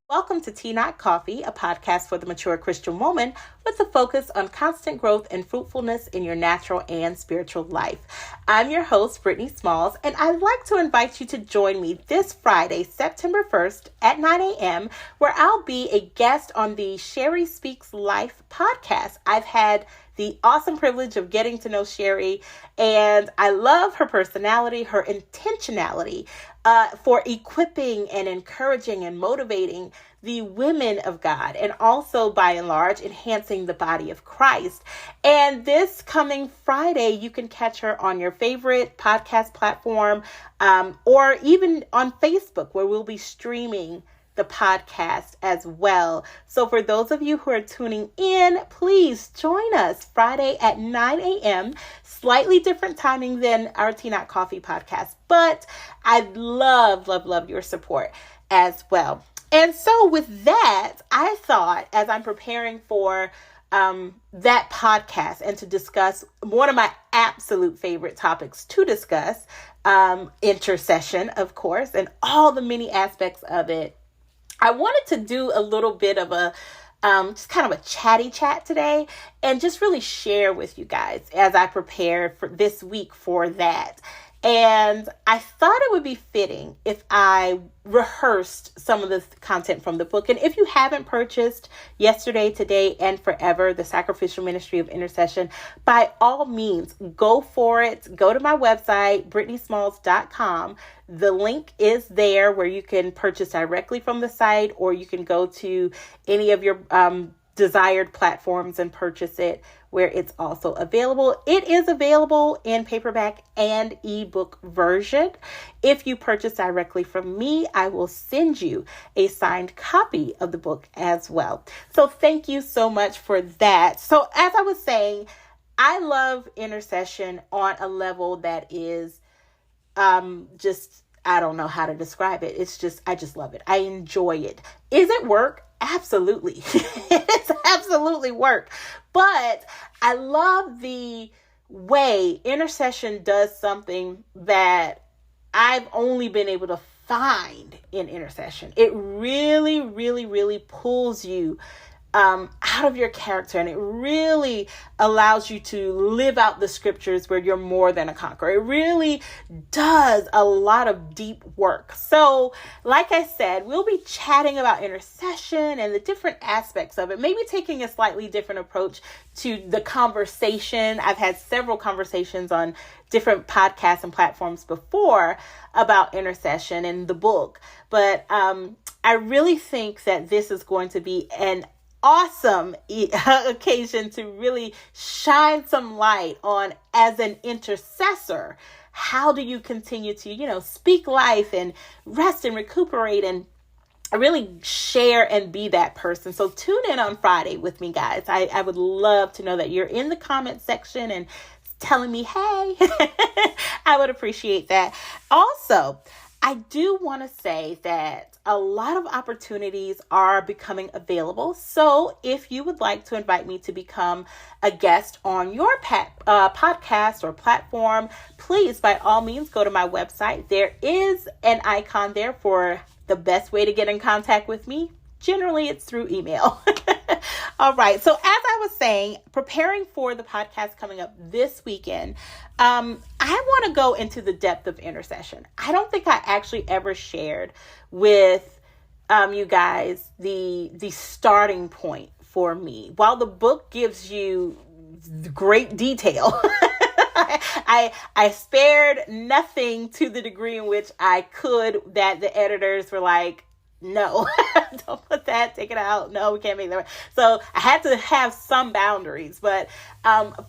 Welcome to Tea Not Coffee, a podcast for the mature Christian woman with a focus on constant growth and fruitfulness in your natural and spiritual life. I'm your host, Brittany Smalls, and I'd like to invite you to join me this Friday, September 1st at 9 a.m., where I'll be a guest on the Sherry Speaks Life podcast. I've had the awesome privilege of getting to know Sherry, and I love her personality, her intentionality for equipping and encouraging and motivating the women of God, and also by and large enhancing the body of Christ. And this coming Friday, you can catch her on your favorite podcast platform, or even on Facebook, where we'll be streaming the podcast as well. So for those of you who are tuning in, please join us Friday at 9 a.m. Slightly different timing than our Tea Not Coffee podcast, but I'd love your support as well. And so with that, I thought, as I'm preparing for that podcast and to discuss one of my absolute favorite topics to discuss, intercession, of course, and all the many aspects of it, I wanted to do a little bit of a just kind of a chatty chat today and just really share with you guys as I prepare for this week for that. And I thought it would be fitting if I rehearsed some of the content from the book. And if you haven't purchased Yesterday, Today, and Forever, The Sacrificial Ministry of Intercession, by all means, go for it. Go to my website, BrittanySmalls.com. The link is there where you can purchase directly from the site, or you can go to any of your desired platforms and purchase it where it's also available. It is available in paperback and ebook version. If you purchase directly from me, I will send you a signed copy of the book as well. So thank you so much for that. So as I was saying, I love intercession on a level that is just, I don't know how to describe it. I just love it. I enjoy it. Is it work? Absolutely. It's absolutely work. But I love the way intercession does something that I've only been able to find in intercession. It really, really, really pulls you out of your character, and it really allows you to live out the scriptures where you're more than a conqueror. It really does a lot of deep work. So like I said, we'll be chatting about intercession and the different aspects of it, maybe taking a slightly different approach to the conversation. I've had several conversations on different podcasts and platforms before about intercession and the book, but I really think that this is going to be an awesome occasion to really shine some light on, as an intercessor, how do you continue to, speak life and rest and recuperate and really share and be that person. So tune in on Friday with me, guys. I would love to know that you're in the comment section and telling me, hey, I would appreciate that. Also, I do want to say that a lot of opportunities are becoming available. So if you would like to invite me to become a guest on your podcast or platform, please, by all means, go to my website. There is an icon there for the best way to get in contact with me. Generally, it's through email. All right. So as I was saying, preparing for the podcast coming up this weekend, I want to go into the depth of intercession. I don't think I actually ever shared with you guys the starting point for me. While the book gives you great detail, I spared nothing to the degree in which I could, that the editors were like, no, don't put that, take it out. No, we can't make that. So I had to have some boundaries, but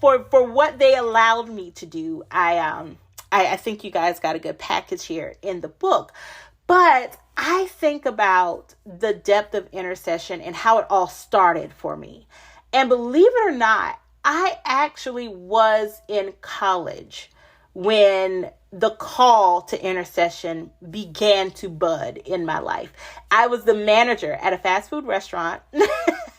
for what they allowed me to do, I think you guys got a good package here in the book. But I think about the depth of intercession and how it all started for me. And believe it or not, I actually was in college when the call to intercession began to bud in my life. I was the manager at a fast food restaurant.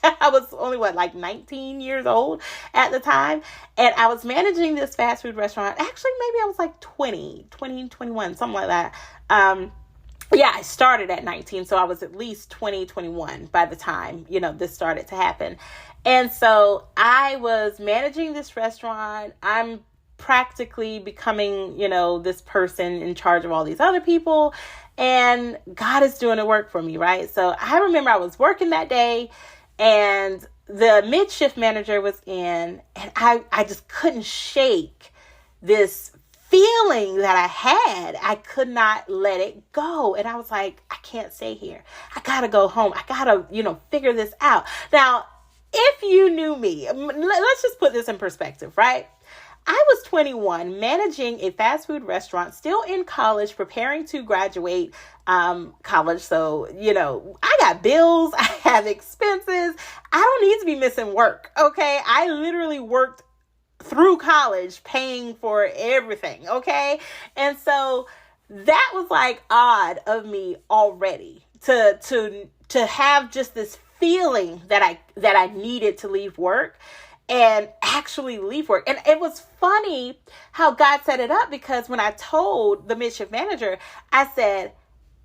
I was only, 19 years old at the time. And I was managing this fast food restaurant. Actually, maybe I was 20, 21, something like that. yeah, I started at 19. So I was at least 20, 21 by the time, this started to happen. And so I was managing this restaurant. I'm practically becoming, this person in charge of all these other people. And God is doing the work for me, right? So I remember I was working that day and the mid-shift manager was in, and I just couldn't shake this feeling that I had. I could not let it go. And I was like, I can't stay here. I got to go home. I got to, figure this out. Now, if you knew me, let's just put this in perspective, right? I was 21, managing a fast food restaurant, still in college, preparing to graduate college. So, I got bills, I have expenses. I don't need to be missing work, okay? I literally worked through college paying for everything, okay? And so that was like odd of me already to have just this feeling that I needed to leave work and actually leave work. And it was funny how God set it up, because when I told the mid-shift manager, I said,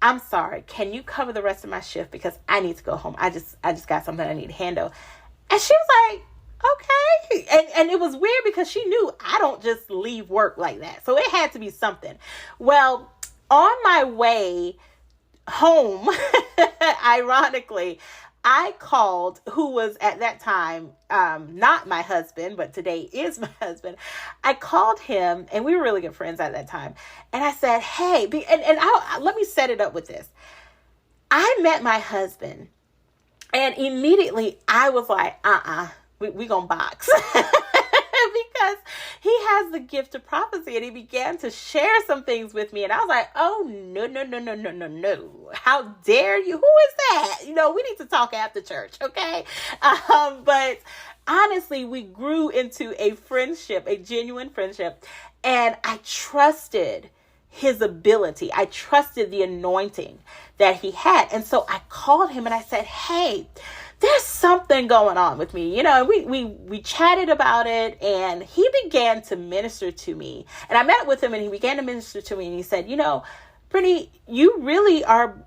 I'm sorry, can you cover the rest of my shift because I need to go home. I just got something I need to handle. And she was like, okay. And it was weird because she knew I don't just leave work like that. So it had to be something. Well, on my way home, ironically, I called who was at that time, not my husband, but today is my husband. I called him, and we were really good friends at that time. And I said, hey, let me set it up with this. I met my husband, and immediately I was like, we gonna box. Because he has the gift of prophecy, and he began to share some things with me. And I was like, oh, no. How dare you? Who is that? We need to talk after church. Okay. But honestly, we grew into a friendship, a genuine friendship. And I trusted his ability. I trusted the anointing that he had. And so I called him and I said, hey, there's something going on with me, and we chatted about it, and he began to minister to me. And I met with him, and he began to minister to me, and he said, Brittany, you really are,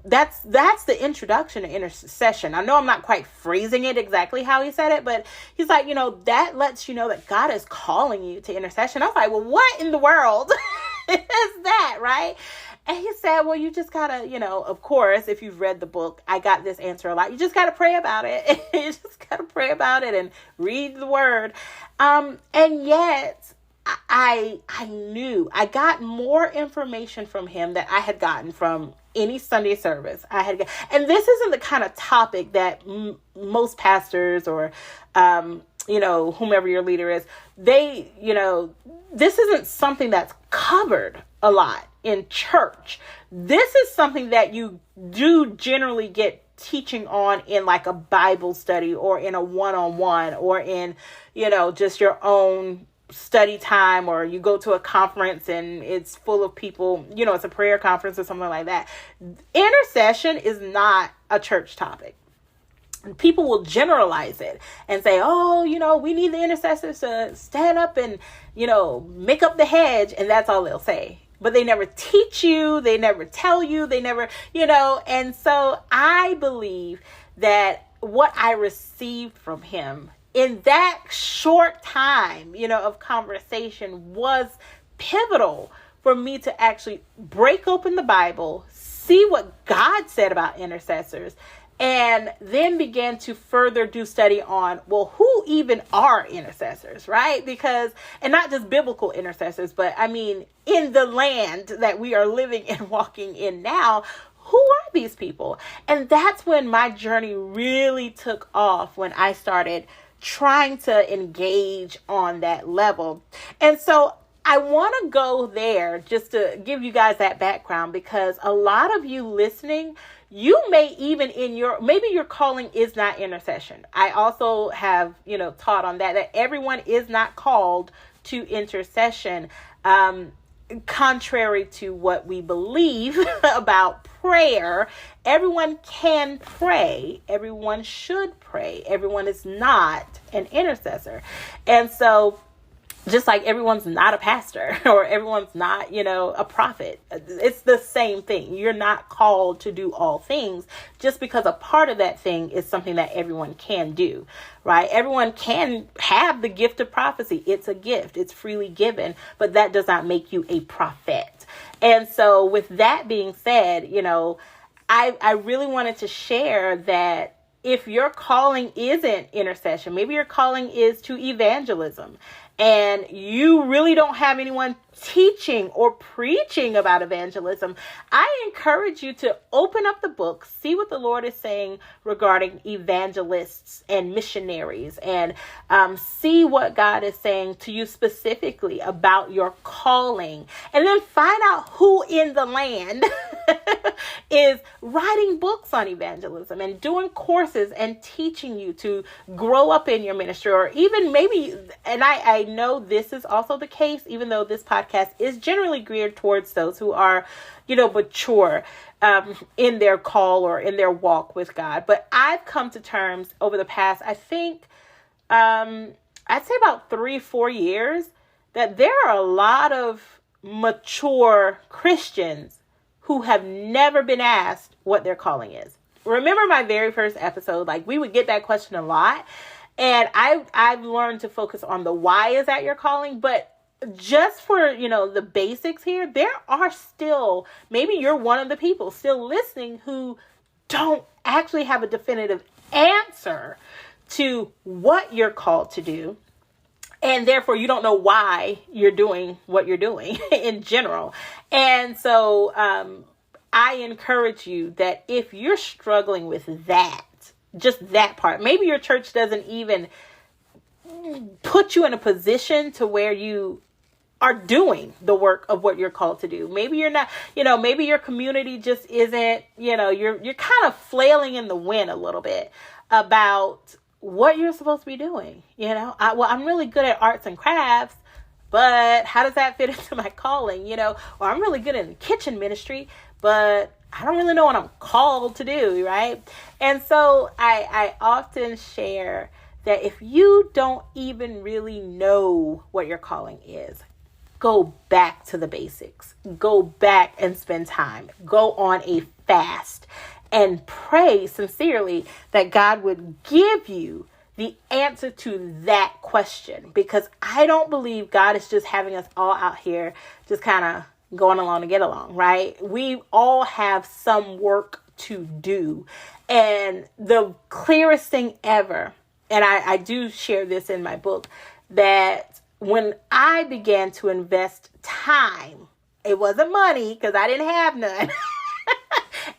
that's the introduction to intercession. I know I'm not quite phrasing it exactly how he said it, but he's like, that lets you know that God is calling you to intercession. I was like, well, what in the world is that, right? And he said, well, you just gotta, of course, if you've read the book, I got this answer a lot. You just gotta pray about it. You just gotta pray about it and read the word. And yet I knew I got more information from him that I had gotten from any Sunday service and this isn't the kind of topic that most pastors or, whomever your leader is, they, this isn't something that's covered a lot in church. This is something that you do generally get teaching on in like a Bible study or in a one-on-one or in, just your own study time, or you go to a conference and it's full of people, it's a prayer conference or something like that. Intercession is not a church topic. People will generalize it and say, oh, we need the intercessors to stand up and, make up the hedge. And that's all they'll say. But they never teach you. They never tell you. They never, And so I believe that what I received from him in that short time, of conversation was pivotal for me to actually break open the Bible, see what God said about intercessors, and then began to further do study on, well, who even are intercessors, right? Because, and not just biblical intercessors, but I mean, in the land that we are living and walking in now, who are these people? And that's when my journey really took off, when I started trying to engage on that level. And so I want to go there just to give you guys that background, because a lot of you listening, you may even maybe your calling is not intercession. I also have, taught on that everyone is not called to intercession. Contrary to what we believe about prayer, everyone can pray. Everyone should pray. Everyone is not an intercessor. And so Just like everyone's not a pastor or everyone's not, a prophet. It's the same thing. You're not called to do all things just because a part of that thing is something that everyone can do, right? Everyone can have the gift of prophecy. It's a gift. It's freely given, but that does not make you a prophet. And so with that being said, I really wanted to share that if your calling isn't intercession, maybe your calling is to evangelism, and you really don't have anyone teaching or preaching about evangelism, I encourage you to open up the book, see what the Lord is saying regarding evangelists and missionaries, and see what God is saying to you specifically about your calling, and then find out who in the land is writing books on evangelism and doing courses and teaching you to grow up in your ministry, or even maybe, and I know this is also the case, even though this podcast is generally geared towards those who are, mature in their call or in their walk with God. But I've come to terms over the past, I think, I'd say about 3-4 years, that there are a lot of mature Christians who have never been asked what their calling is. Remember my very first episode, we would get that question a lot. And I've learned to focus on the why is that your calling. But just for, the basics here, there are still, maybe you're one of the people still listening who don't actually have a definitive answer to what you're called to do. And therefore, you don't know why you're doing what you're doing in general. And so I encourage you that if you're struggling with that, just that part, maybe your church doesn't even put you in a position to where you are doing the work of what you're called to do. Maybe you're not, maybe your community just isn't, you're kind of flailing in the wind a little bit about what you're supposed to be doing. I'm really good at arts and crafts, but how does that fit into my calling? Or I'm really good in the kitchen ministry, but I don't really know what I'm called to do, right? And so I often share that if you don't even really know what your calling is, go back to the basics. Go back and spend time. Go on a fast and pray sincerely that God would give you the answer to that question. Because I don't believe God is just having us all out here just kind of going along to get along, right? We all have some work to do. And the clearest thing ever, and I do share this in my book, that when I began to invest time, it wasn't money because I didn't have none.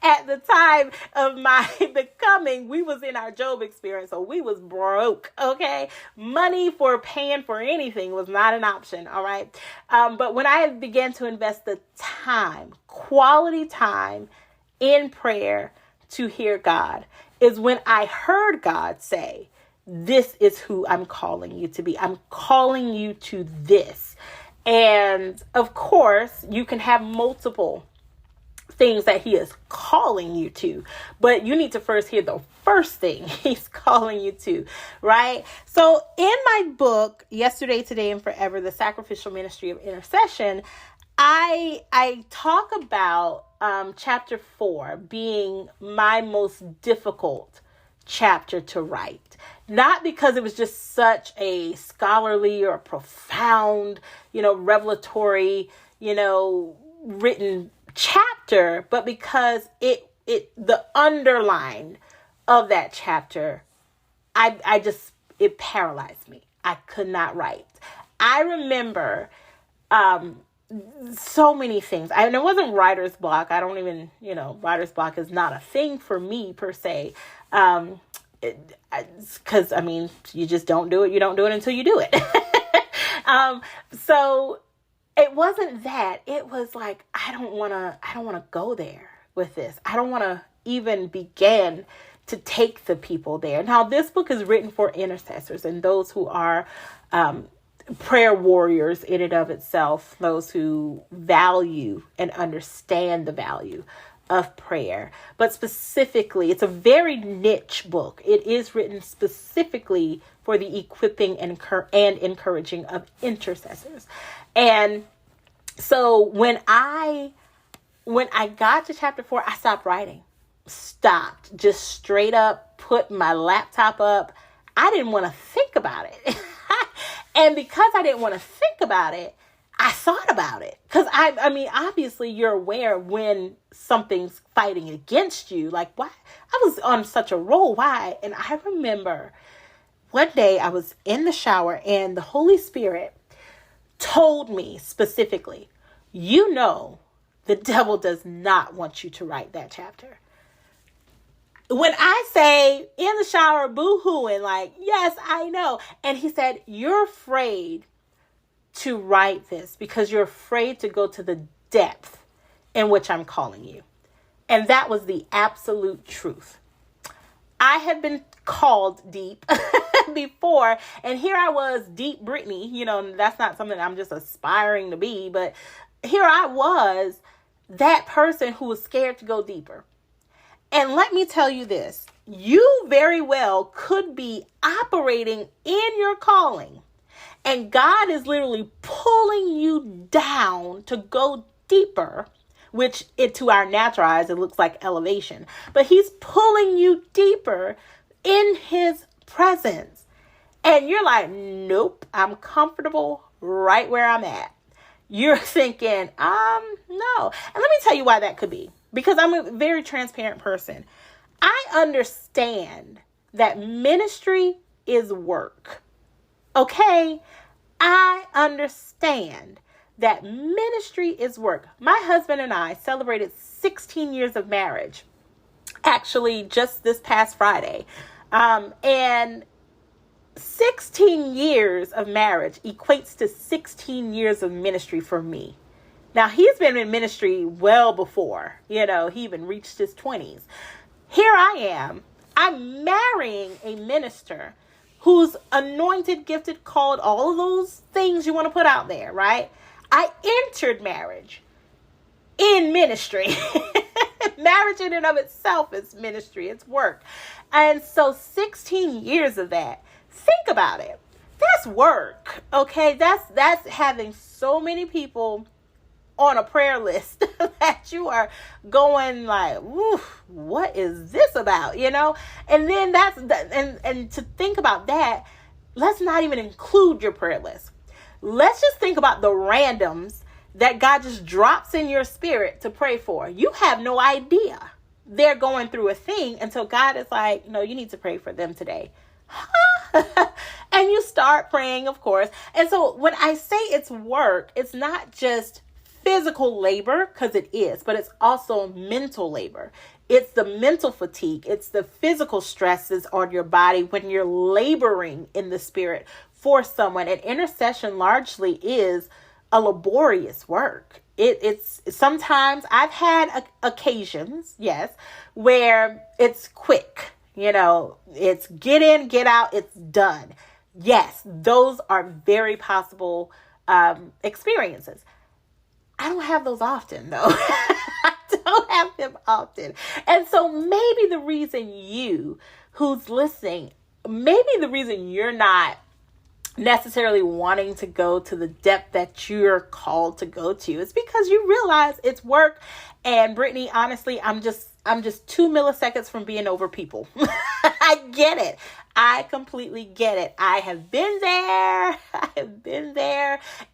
At the time of my becoming, we was in our Job experience, so we was broke, okay? Money for paying for anything was not an option, all right? But when I began to invest the time, quality time in prayer to hear God, is when I heard God say, this is who I'm calling you to be. I'm calling you to this. And of course, you can have multiple things that he is calling you to, but you need to first hear the first thing he's calling you to, right? So in my book, Yesterday, Today, and Forever, The Sacrificial Ministry of Intercession, I talk about chapter 4 being my most difficult chapter to write. Not because it was just such a scholarly or profound, revelatory, written chapter, but because it the underline of that chapter, it paralyzed me. I could not write. I remember so many things. And it wasn't writer's block. I don't even, writer's block is not a thing for me per se. Because you just don't do it. You don't do it until you do it. So it wasn't that. It was like, I don't want to go there with this. I don't want to even begin to take the people there. Now, this book is written for intercessors and those who are prayer warriors in and of itself, those who value and understand the value of prayer. But specifically, it's a very niche book. It is written specifically for the equipping and encouraging of intercessors. And so when I got to chapter 4, I stopped writing. Stopped. Just straight up put my laptop up. I didn't want to think about it. And because I didn't want to think about it, I thought about it. Because I mean, obviously you're aware when something's fighting against you. Like, why? I was on such a roll. Why? And I remember one day I was in the shower and the Holy Spirit told me specifically, you know, the devil does not want you to write that chapter. When I say in the shower, boo-hooing, like, yes, I know. And he said, you're afraid to write this because you're afraid to go to the depth in which I'm calling you. And that was the absolute truth. I had been called deep before, and here I was, deep Brittany. You know, that's not something I'm just aspiring to be, but here I was, that person who was scared to go deeper. And let me tell you this, you very well could be operating in your calling, and God is literally pulling you down to go deeper, which to our natural eyes, it looks like elevation, but he's pulling you deeper in his presence. And you're like, nope, I'm comfortable right where I'm at. You're thinking, no. And let me tell you why that could be. Because I'm a very transparent person. I understand that ministry is work. Okay? I understand that ministry is work. My husband and I celebrated 16 years of marriage. Actually, just this past Friday. And 16 years of marriage equates to 16 years of ministry for me. Now, he's been in ministry well before, he even reached his 20s. Here I am. I'm marrying a minister who's anointed, gifted, called, all of those things you want to put out there, right? I entered marriage in ministry. Marriage in and of itself is ministry. It's work. And so 16 years of that, think about it. That's work, okay? That's having so many people on a prayer list that you are going like, oof, what is this about, And then and to think about that, let's not even include your prayer list. Let's just think about the randoms that God just drops in your spirit to pray for. You have no idea they're going through a thing until God is like, no, you need to pray for them today. And you start praying, of course. And so when I say it's work, it's not just physical labor, because it is, but it's also mental labor. It's the mental fatigue. It's the physical stresses on your body when you're laboring in the spirit for someone. And intercession largely is a laborious work. It's sometimes I've had occasions, yes, where it's quick, it's get in, get out, it's done. Yes, those are very possible experiences. I don't have those often, though. I don't have them often. And so maybe the reason you who's listening, maybe the reason you're not necessarily wanting to go to the depth that you're called to go to is because you realize it's work. And Brittany, honestly, I'm just 2 milliseconds from being over people. I get it. I completely get it. I have been there.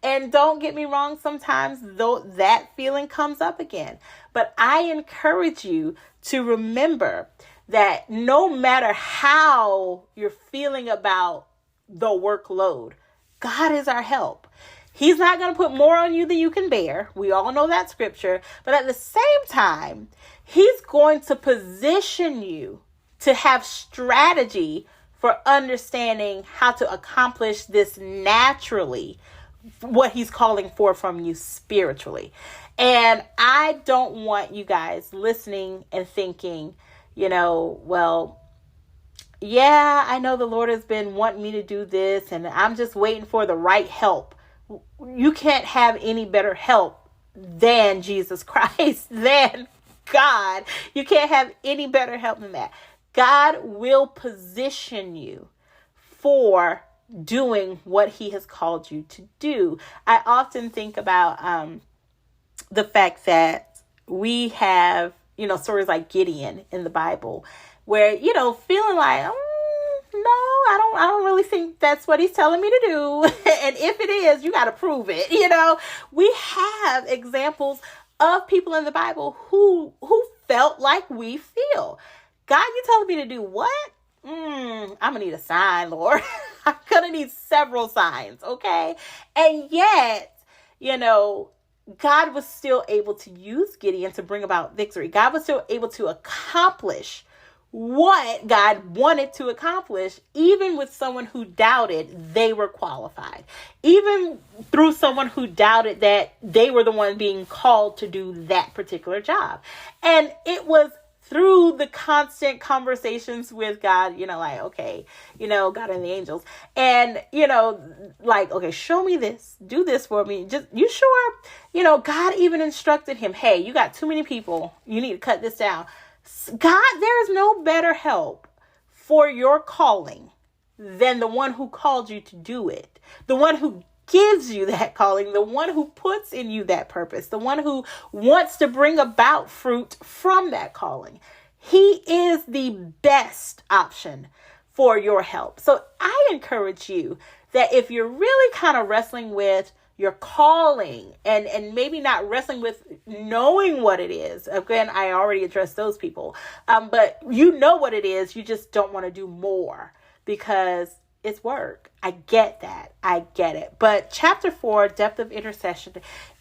And don't get me wrong, sometimes though that feeling comes up again. But I encourage you to remember that no matter how you're feeling about the workload, God is our help. He's not going to put more on you than you can bear. We all know that scripture. But at the same time, he's going to position you to have strategy for understanding how to accomplish this naturally, what he's calling for from you spiritually. And I don't want you guys listening and thinking, well, yeah, I know the Lord has been wanting me to do this and I'm just waiting for the right help. You can't have any better help than Jesus Christ, than God. You can't have any better help than that. God will position you for doing what he has called you to do. I often think about the fact that we have, stories like Gideon in the Bible where, feeling like, no, I don't really think that's what he's telling me to do. And if it is, you got to prove it. We have examples of people in the Bible who felt like we feel. God, you telling me to do what? I'm going to need a sign, Lord. I'm going to need several signs, okay? And yet, God was still able to use Gideon to bring about victory. God was still able to accomplish what God wanted to accomplish, even with someone who doubted they were qualified, even through someone who doubted that they were the one being called to do that particular job. And it was through the constant conversations with God, okay, God and the angels, and, okay, show me this, do this for me. Just, you sure? God even instructed him, hey, you got too many people. You need to cut this down. God, there is no better help for your calling than the one who called you to do it. The one who gives you that calling, the one who puts in you that purpose, the one who wants to bring about fruit from that calling. He is the best option for your help. So I encourage you that if you're really kind of wrestling with your calling and maybe not wrestling with knowing what it is. Again, I already addressed those people. But you know what it is. You just don't want to do more because it's work. I get that. I get it. But chapter 4, Depth of Intercession,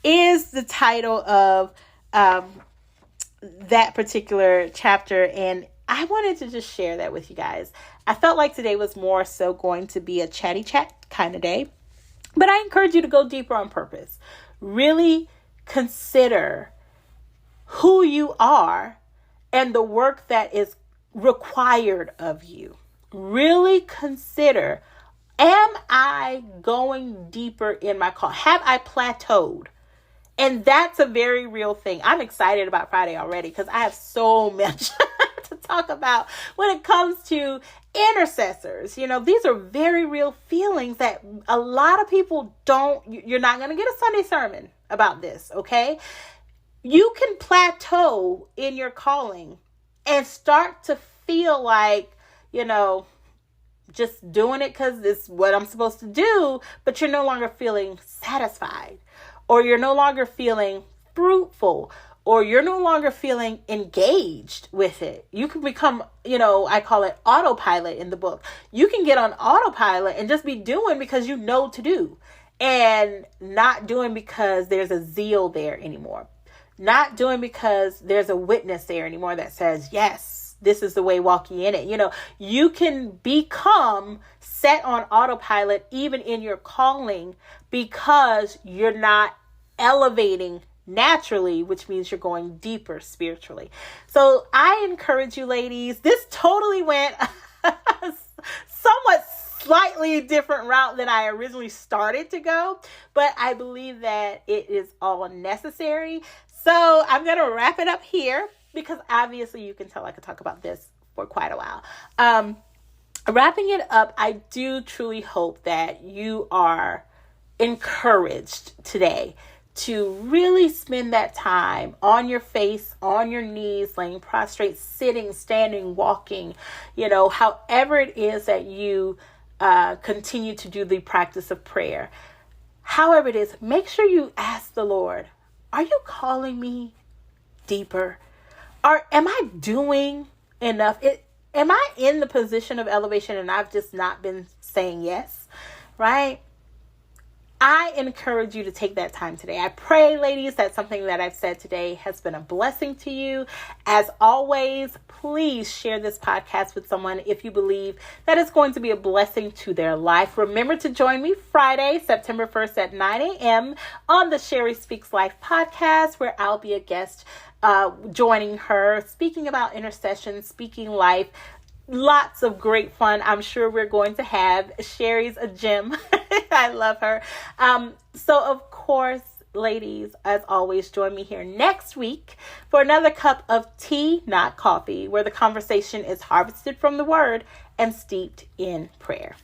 is the title of that particular chapter. And I wanted to just share that with you guys. I felt like today was more so going to be a chatty chat kind of day. But I encourage you to go deeper on purpose. Really consider who you are and the work that is required of you. Really consider, am I going deeper in my call? Have I plateaued? And that's a very real thing. I'm excited about Friday already because I have so much to talk about when it comes to intercessors. These are very real feelings that a lot of people you're not going to get a Sunday sermon about this, okay? You can plateau in your calling and start to feel like, just doing it because it's what I'm supposed to do, but you're no longer feeling satisfied, or you're no longer feeling fruitful, or you're no longer feeling engaged with it. You can become, I call it autopilot in the book. You can get on autopilot and just be doing because you know to do, and not doing because there's a zeal there anymore. Not doing because there's a witness there anymore that says, yes, this is the way, walk ye in it. You can become set on autopilot even in your calling because you're not elevating naturally, which means you're going deeper spiritually. So I encourage you, ladies, this totally went somewhat slightly different route than I originally started to go, but I believe that it is all necessary. So I'm going to wrap it up here because obviously you can tell I could talk about this for quite a while. Wrapping it up, I do truly hope that you are encouraged today to really spend that time on your face, on your knees, laying prostrate, sitting, standing, walking, however it is that you continue to do the practice of prayer. However it is, make sure you ask the Lord, are you calling me deeper? Or am I doing enough? Am I in the position of elevation and I've just not been saying yes, right? I encourage you to take that time today. I pray, ladies, that something that I've said today has been a blessing to you. As always, please share this podcast with someone if you believe that it's going to be a blessing to their life. Remember to join me Friday, September 1st at 9 a.m. on the Sherry Speaks Life podcast, where I'll be a guest joining her, speaking about intercession, speaking life. Lots of great fun I'm sure we're going to have. Sherry's a gem. I love her. So of course, ladies, as always, join me here next week for another cup of tea, not coffee, where the conversation is harvested from the word and steeped in prayer.